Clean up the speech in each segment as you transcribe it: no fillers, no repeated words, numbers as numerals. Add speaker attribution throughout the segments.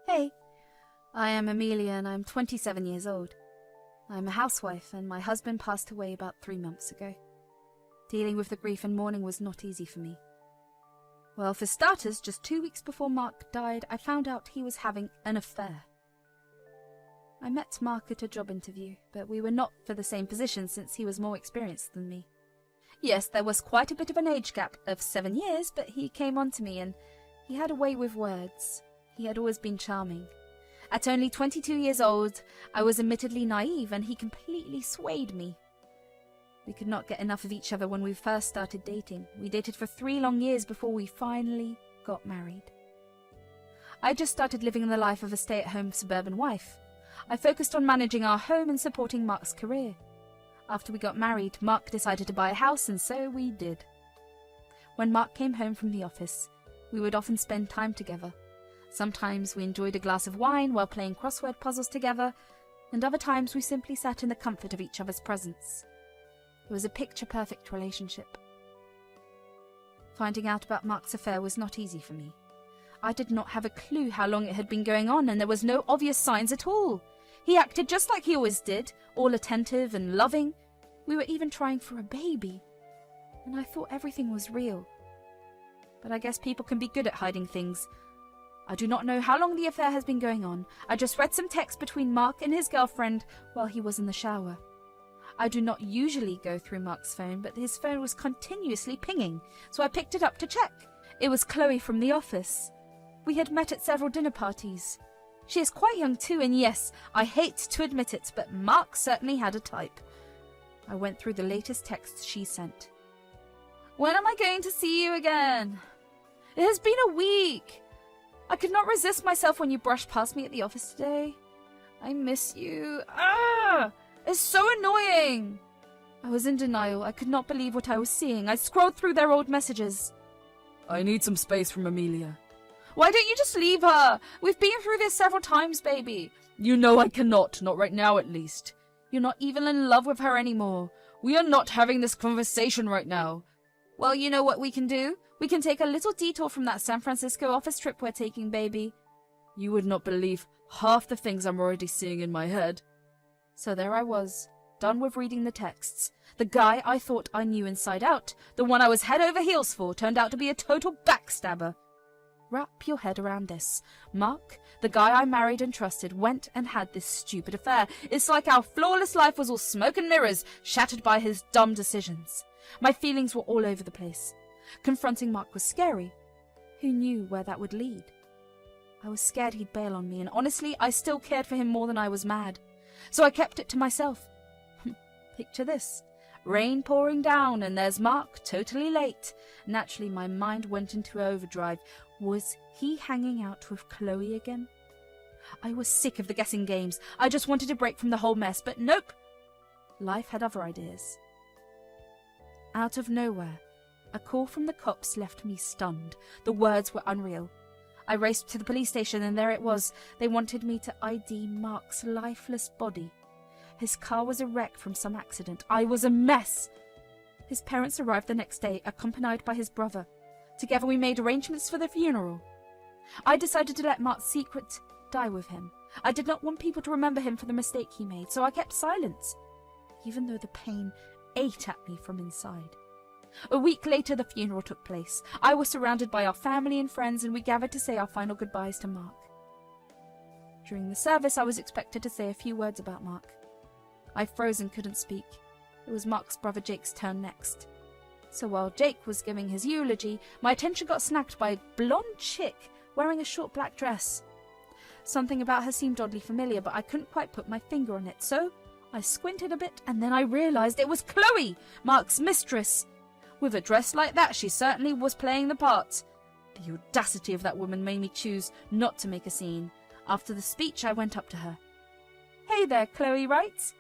Speaker 1: Hey, I am Amelia and I'm 27 years old. I'm a housewife and my husband passed away about 3 months ago. Dealing with the grief and mourning was not easy for me. Well, for starters, just 2 weeks before Mark died, I found out he was having an affair. I met Mark at a job interview, but we were not for the same position since he was more experienced than me. Yes, there was quite a bit of an age gap of 7 years, but he came on to me and he had a way with words. He had always been charming. At only 22 years old, I was admittedly naive and he completely swayed me. We could not get enough of each other when we first started dating. We dated for 3 long years before we finally got married. I just started living the life of a stay-at-home suburban wife. I focused on managing our home and supporting Mark's career. After we got married, Mark decided to buy a house, and so we did. When Mark came home from the office, we would often spend time together. Sometimes we enjoyed a glass of wine while playing crossword puzzles together, and other times we simply sat in the comfort of each other's presence. It was a picture-perfect relationship. Finding out about Mark's affair was not easy for me. I did not have a clue how long it had been going on, and there was no obvious signs at all. He acted just like he always did, all attentive and loving. We were even trying for a baby, and I thought everything was real. But I guess people can be good at hiding things. I do not know how long the affair has been going on. I just read some text between Mark and his girlfriend while he was in the shower. I do not usually go through Mark's phone, but his phone was continuously pinging, so I picked it up to check. It was Chloe from the office. We had met at several dinner parties. She is quite young too, and yes, I hate to admit it, but Mark certainly had a type. I went through the latest texts she sent. "When am I going to see you again? It has been a week. I could not resist myself when you brushed past me at the office today. I miss you. It's so annoying." I was in denial. I could not believe what I was seeing. I scrolled through their old messages.
Speaker 2: "I need some space from Amelia."
Speaker 1: "Why don't you just leave her? We've been through this several times, baby."
Speaker 2: "You know I cannot, not right now at least."
Speaker 1: "You're not even in love with her anymore."
Speaker 2: "We are not having this conversation right now."
Speaker 1: "Well, you know what we can do? We can take a little detour from that San Francisco office trip we're taking, baby."
Speaker 2: "You would not believe half the things I'm already seeing in my head."
Speaker 1: So there I was, done with reading the texts. The guy I thought I knew inside out, the one I was head over heels for, turned out to be a total backstabber. Wrap your head around this. Mark, the guy I married and trusted, went and had this stupid affair. It's like our flawless life was all smoke and mirrors, shattered by his dumb decisions. My feelings were all over the place. Confronting Mark was scary. Who knew where that would lead? I was scared he'd bail on me, and honestly, I still cared for him more than I was mad. So I kept it to myself. Picture this. Rain pouring down, and there's Mark, totally late. Naturally, my mind went into overdrive. Was he hanging out with Chloe again? I was sick of the guessing games. I just wanted a break from the whole mess, but nope. Life had other ideas. Out of nowhere, a call from the cops left me stunned. The words were unreal. I raced to the police station, and there it was. They wanted me to ID Mark's lifeless body. His car was a wreck from some accident. I was a mess. His parents arrived the next day, accompanied by his brother. Together we made arrangements for the funeral. I decided to let Mark's secret die with him. I did not want people to remember him for the mistake he made, so I kept silence, even though the pain ate at me from inside. A week later, the funeral took place. I was surrounded by our family and friends, and we gathered to say our final goodbyes to Mark. During the service, I was expected to say a few words about Mark. I froze and couldn't speak. It was Mark's brother Jake's turn next. So while Jake was giving his eulogy, my attention got snagged by a blonde chick wearing a short black dress. Something about her seemed oddly familiar, but I couldn't quite put my finger on it, so I squinted a bit, and then I realized it was Chloe, Mark's mistress. With a dress like that, she certainly was playing the part. The audacity of that woman made me choose not to make a scene. After the speech, I went up to her. "Hey there, Chloe Wright."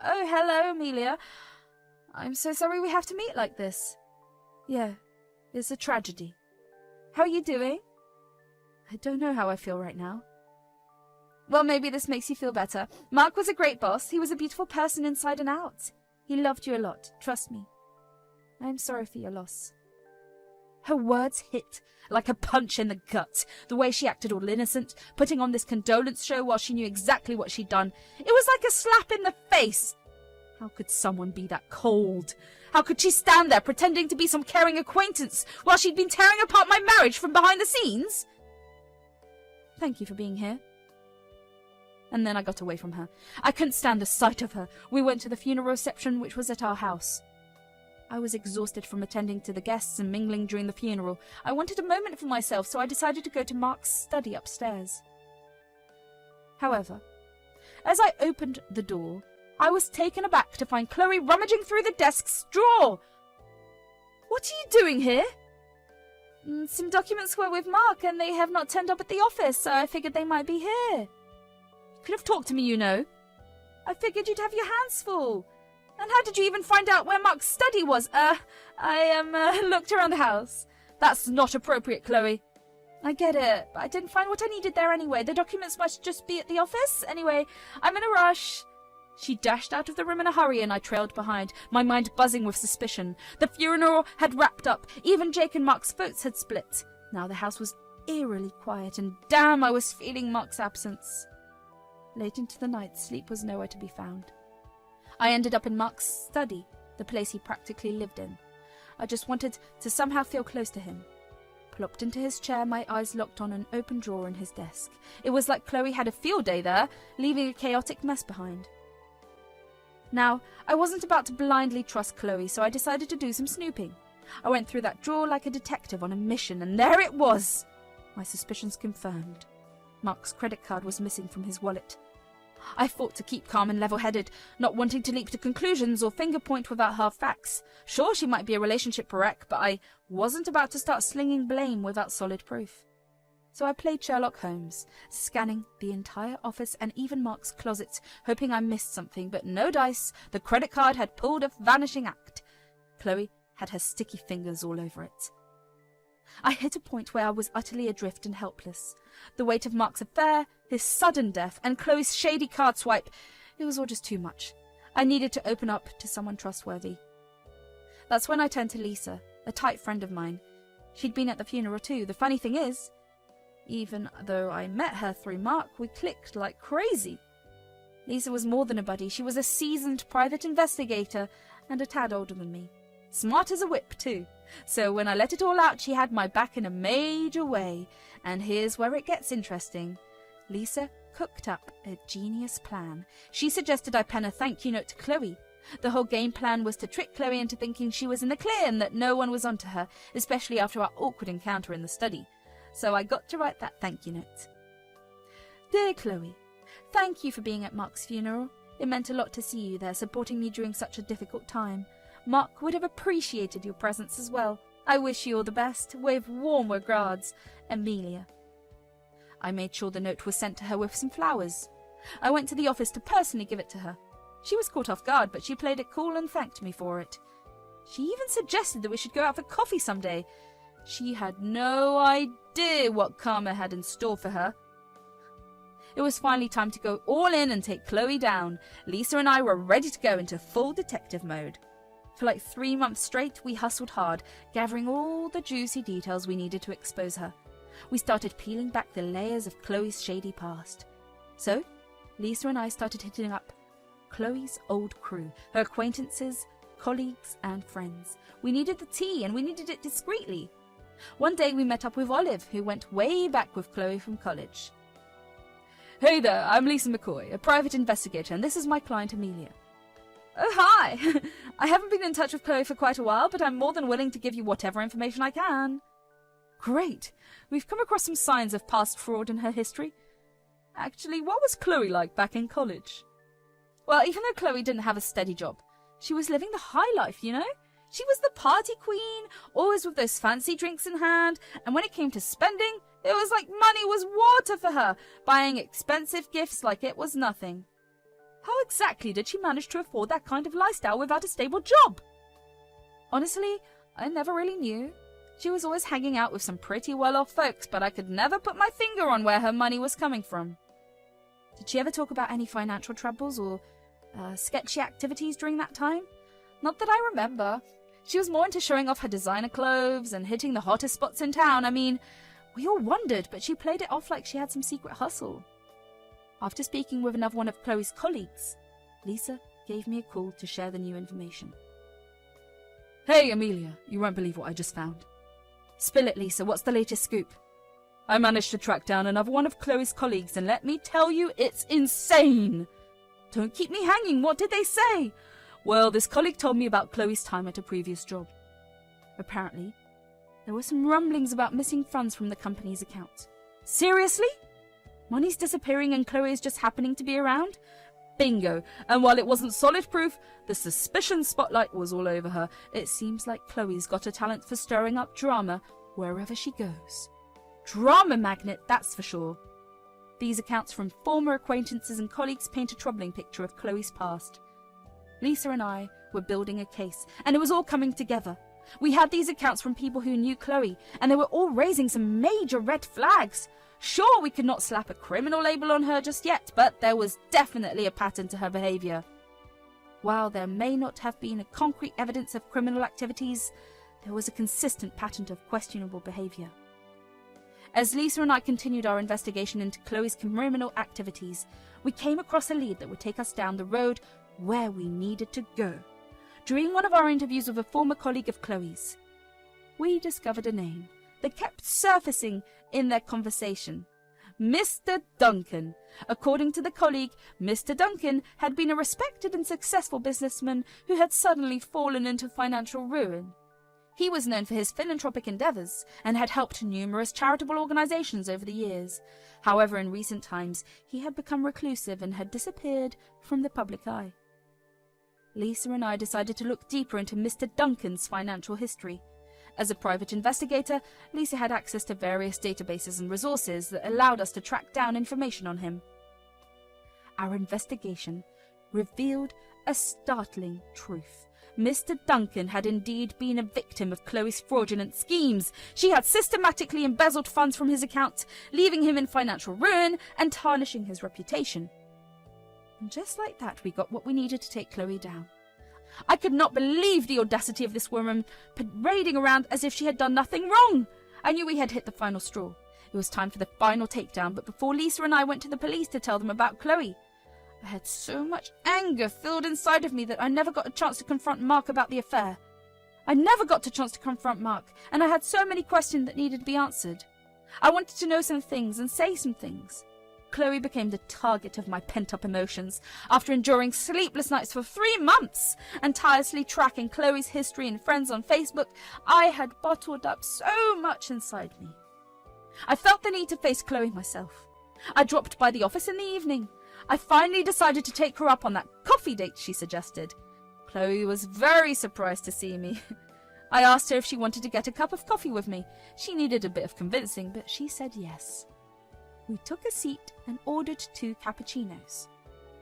Speaker 1: "Oh, hello, Amelia. I'm so sorry we have to meet like this." "Yeah, it's a tragedy. How are you doing?" "I don't know how I feel right now." "Well, maybe this makes you feel better. Mark was a great boss. He was a beautiful person inside and out. He loved you a lot, trust me. I'm sorry for your loss." Her words hit like a punch in the gut. The way she acted all innocent, putting on this condolence show while she knew exactly what she'd done. It was like a slap in the face. How could someone be that cold? How could she stand there pretending to be some caring acquaintance while she'd been tearing apart my marriage from behind the scenes? Thank you for being here. And then I got away from her. I couldn't stand the sight of her. We went to the funeral reception, which was at our house. I was exhausted from attending to the guests and mingling during the funeral. I wanted a moment for myself, so I decided to go to Mark's study upstairs. However, as I opened the door, I was taken aback to find Chloe rummaging through the desk's drawer. "What are you doing here?" "Some documents were with Mark, and they have not turned up at the office, so I figured they might be here." "You could have talked to me, you know." "I figured you'd have your hands full." "And how did you even find out where Mark's study was?" I looked around the house." "That's not appropriate, Chloe." "I get it, but I didn't find what I needed there anyway. The documents must just be at the office. Anyway, I'm in a rush." She dashed out of the room in a hurry, and I trailed behind, my mind buzzing with suspicion. The funeral had wrapped up. Even Jake and Mark's votes had split. Now the house was eerily quiet, and damn, I was feeling Mark's absence. Late into the night, sleep was nowhere to be found. I ended up in Mark's study, the place he practically lived in. I just wanted to somehow feel close to him. Plopped into his chair, my eyes locked on an open drawer in his desk. It was like Chloe had a field day there, leaving a chaotic mess behind. Now, I wasn't about to blindly trust Chloe, so I decided to do some snooping. I went through that drawer like a detective on a mission, and there it was! My suspicions confirmed. Mark's credit card was missing from his wallet. I fought to keep calm and level-headed, not wanting to leap to conclusions or finger-point without hard facts. Sure, she might be a relationship wreck, but I wasn't about to start slinging blame without solid proof. So I played Sherlock Holmes, scanning the entire office and even Mark's closet, hoping I missed something, but no dice. The credit card had pulled a vanishing act. Chloe had her sticky fingers all over it. I hit a point where I was utterly adrift and helpless. The weight of Mark's affair, his sudden death, and Chloe's shady card swipe, it was all just too much. I needed to open up to someone trustworthy. That's when I turned to Lisa, a tight friend of mine. She'd been at the funeral too. The funny thing is, even though I met her through Mark, we clicked like crazy. Lisa was more than a buddy. She was a seasoned private investigator and a tad older than me. Smart as a whip, too. So when I let it all out, she had my back in a major way. And here's where it gets interesting. Lisa cooked up a genius plan. She suggested I pen a thank you note to Chloe. The whole game plan was to trick Chloe into thinking she was in the clear and that no one was onto her, especially after our awkward encounter in the study. So I got to write that thank you note. Dear Chloe, thank you for being at Mark's funeral. It meant a lot to see you there, supporting me during such a difficult time. Mark would have appreciated your presence as well. I wish you all the best. With warm regards, Amelia. I made sure the note was sent to her with some flowers. I went to the office to personally give it to her. She was caught off guard, but she played it cool and thanked me for it. She even suggested that we should go out for coffee someday. She had no idea what karma had in store for her. It was finally time to go all in and take Chloe down. Lisa and I were ready to go into full detective mode. For like 3 months straight, we hustled hard, gathering all the juicy details we needed to expose her. We started peeling back the layers of Chloe's shady past. So, Lisa and I started hitting up Chloe's old crew, her acquaintances, colleagues, and friends. We needed the tea, and we needed it discreetly. One day we met up with Olive, who went way back with Chloe from college. Hey there, I'm Lisa McCoy, a private investigator, and this is my client Amelia. Oh, hi! I haven't been in touch with Chloe for quite a while, but I'm more than willing to give you whatever information I can. Great! We've come across some signs of past fraud in her history. Actually, what was Chloe like back in college? Well, even though Chloe didn't have a steady job, she was living the high life, you know? She was the party queen, always with those fancy drinks in hand, and when it came to spending, it was like money was water for her, buying expensive gifts like it was nothing. How exactly did she manage to afford that kind of lifestyle without a stable job? Honestly, I never really knew. She was always hanging out with some pretty well-off folks, but I could never put my finger on where her money was coming from. Did she ever talk about any financial troubles or sketchy activities during that time? Not that I remember. She was more into showing off her designer clothes and hitting the hottest spots in town. I mean, we all wondered, but she played it off like she had some secret hustle. After speaking with another one of Chloe's colleagues, Lisa gave me a call to share the new information.
Speaker 2: Hey, Amelia, you won't believe what I just found.
Speaker 1: Spill it, Lisa. What's the latest scoop?
Speaker 2: I managed to track down another one of Chloe's colleagues, and let me tell you, it's insane.
Speaker 1: Don't keep me hanging. What did they say?
Speaker 2: Well, this colleague told me about Chloe's time at a previous job.
Speaker 1: Apparently, there were some rumblings about missing funds from the company's account.
Speaker 2: Seriously?
Speaker 1: Money's disappearing and Chloe is just happening to be around?
Speaker 2: Bingo. And while it wasn't solid proof, the suspicion spotlight was all over her.
Speaker 1: It seems like Chloe's got a talent for stirring up drama wherever she goes.
Speaker 2: Drama magnet, that's for sure.
Speaker 1: These accounts from former acquaintances and colleagues paint a troubling picture of Chloe's past. Lisa and I were building a case, and it was all coming together. We had these accounts from people who knew Chloe, and they were all raising some major red flags. Sure, we could not slap a criminal label on her just yet, but there was definitely a pattern to her behaviour. While there may not have been a concrete evidence of criminal activities, there was a consistent pattern of questionable behaviour. As Lisa and I continued our investigation into Chloe's criminal activities, we came across a lead that would take us down the road where we needed to go. During one of our interviews with a former colleague of Chloe's, we discovered a name that kept surfacing in their conversation. Mr. Duncan. According to the colleague, Mr. Duncan had been a respected and successful businessman who had suddenly fallen into financial ruin. He was known for his philanthropic endeavours and had helped numerous charitable organisations over the years. However, in recent times, he had become reclusive and had disappeared from the public eye. Lisa and I decided to look deeper into Mr. Duncan's financial history. As a private investigator, Lisa had access to various databases and resources that allowed us to track down information on him. Our investigation revealed a startling truth. Mr. Duncan had indeed been a victim of Chloe's fraudulent schemes. She had systematically embezzled funds from his account, leaving him in financial ruin and tarnishing his reputation. And just like that, we got what we needed to take Chloe down. I could not believe the audacity of this woman parading around as if she had done nothing wrong. I knew we had hit the final straw. It was time for the final takedown, but before Lisa and I went to the police to tell them about Chloe, I had so much anger filled inside of me that I never got a chance to confront Mark about the affair. I never got a chance to confront Mark, and I had so many questions that needed to be answered. I wanted to know some things and say some things. Chloe became the target of my pent-up emotions. After enduring sleepless nights for 3 months and tirelessly tracking Chloe's history and friends on Facebook, I had bottled up so much inside me. I felt the need to face Chloe myself. I dropped by the office in the evening. I finally decided to take her up on that coffee date she suggested. Chloe was very surprised to see me. I asked her if she wanted to get a cup of coffee with me. She needed a bit of convincing, but she said yes. We took a seat and ordered 2 cappuccinos.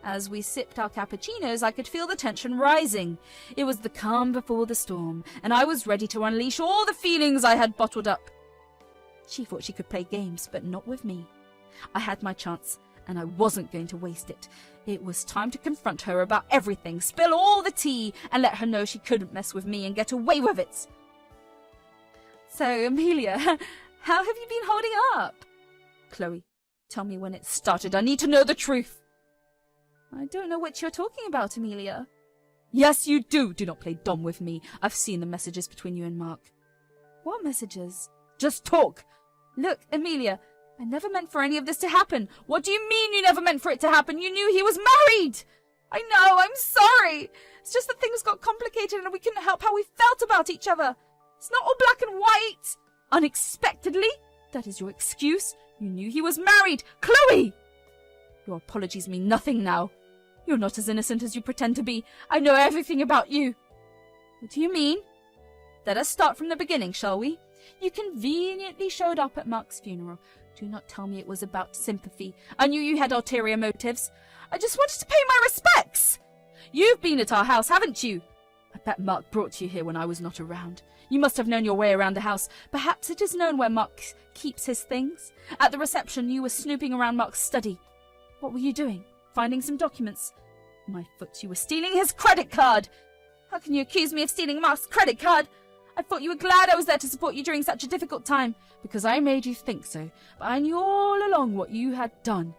Speaker 1: As we sipped our cappuccinos, I could feel the tension rising. It was the calm before the storm, and I was ready to unleash all the feelings I had bottled up. She thought she could play games, but not with me. I had my chance, and I wasn't going to waste it. It was time to confront her about everything, spill all the tea, and let her know she couldn't mess with me and get away with it. So, Amelia, how have you been holding up? Chloe, tell me when it started. I need to know the truth. I don't know what you're talking about, Amelia.
Speaker 2: Yes, you do. Do not play dumb with me. I've seen the messages between you and Mark.
Speaker 1: What messages?
Speaker 2: Just talk.
Speaker 1: Look, Amelia, I never meant for any of this to happen. What do you mean you never meant for it to happen? You knew he was married. I know, I'm sorry. It's just that things got complicated and we couldn't help how we felt about each other. It's not all black and white. Unexpectedly? That is your excuse? You knew he was married. Chloe! Your apologies mean nothing now. You're not as innocent as you pretend to be. I know everything about you. What do you mean? Let us start from the beginning, shall we? You conveniently showed up at Mark's funeral. Do not tell me it was about sympathy. I knew you had ulterior motives. I just wanted to pay my respects. You've been at our house, haven't you? I bet Mark brought you here when I was not around. You must have known your way around the house. Perhaps it is known where Mark keeps his things. At the reception, you were snooping around Mark's study. What were you doing? Finding some documents? My foot, you were stealing his credit card. How can you accuse me of stealing Mark's credit card? I thought you were glad I was there to support you during such a difficult time.
Speaker 2: Because I made you think so, but I knew all along what you had done.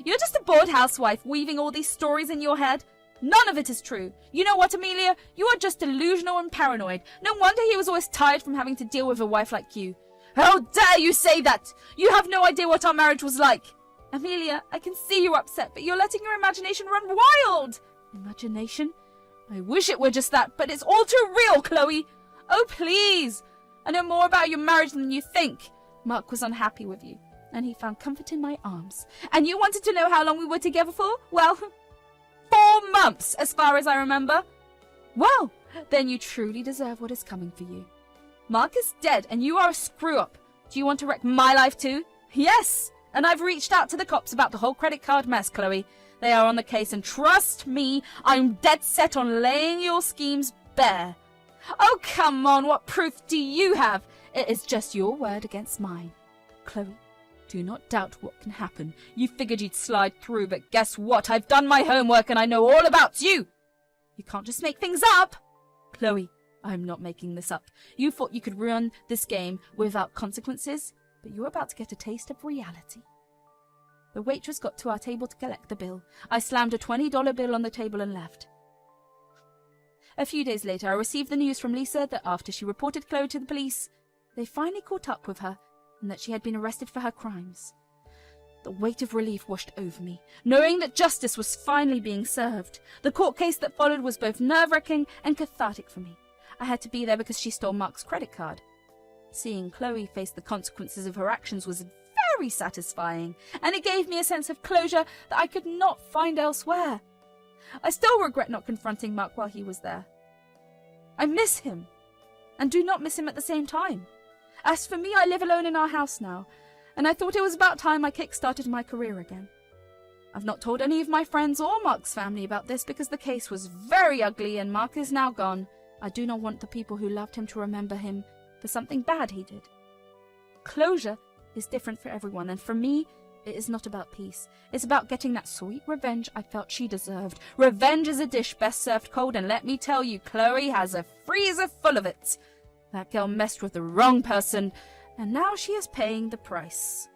Speaker 1: You're just a bored housewife weaving all these stories in your head. None of it is true. You know what, Amelia? You are just delusional and paranoid. No wonder he was always tired from having to deal with a wife like you. How dare you say that? You have no idea what our marriage was like. Amelia, I can see you're upset, but you're letting your imagination run wild.
Speaker 2: Imagination?
Speaker 1: I wish it were just that, but it's all too real, Chloe. Oh, please. I know more about your marriage than you think. Mark was unhappy with you, and he found comfort in my arms. And you wanted to know how long we were together for? Well, 4 months, as far as I remember.
Speaker 2: Well, then you truly deserve what is coming for you.
Speaker 1: Mark is dead, and you are a screw-up. Do you want to wreck my life too? Yes, and I've reached out to the cops about the whole credit card mess, Chloe. They are on the case, and trust me, I'm dead set on laying your schemes bare. Oh, come on, what proof do you have?
Speaker 2: It is just your word against mine. Chloe, do not doubt what can happen.
Speaker 1: You figured you'd slide through, but guess what? I've done my homework and I know all about you. You can't just make things up.
Speaker 2: Chloe, I'm not making this up. You thought you could run this game without consequences, but you're about to get a taste of reality. The waitress got to our table to collect the bill. I slammed a $20 bill on the table and left. A few days later, I received the news from Lisa that after she reported Chloe to the police, they finally caught up with her and that she had been arrested for her crimes. The weight of relief washed over me, knowing that justice was finally being served. The court case that followed was both nerve-wracking and cathartic for me. I had to be there because she stole Mark's credit card. Seeing Chloe face the consequences of her actions was very satisfying, and it gave me a sense of closure that I could not find elsewhere. I still regret not confronting Mark while he was there. I miss him, and do not miss him at the same time. As for me, I live alone in our house now, and I thought it was about time I kick-started my career again. I've not told any of my friends or Mark's family about this because the case was very ugly and Mark is now gone. I do not want the people who loved him to remember him for something bad he did. Closure is different for everyone, and for me, it is not about peace. It's about getting that sweet revenge I felt she deserved. Revenge is a dish best served cold, and let me tell you, Chloe has a freezer full of it. That girl messed with the wrong person, and now she is paying the price.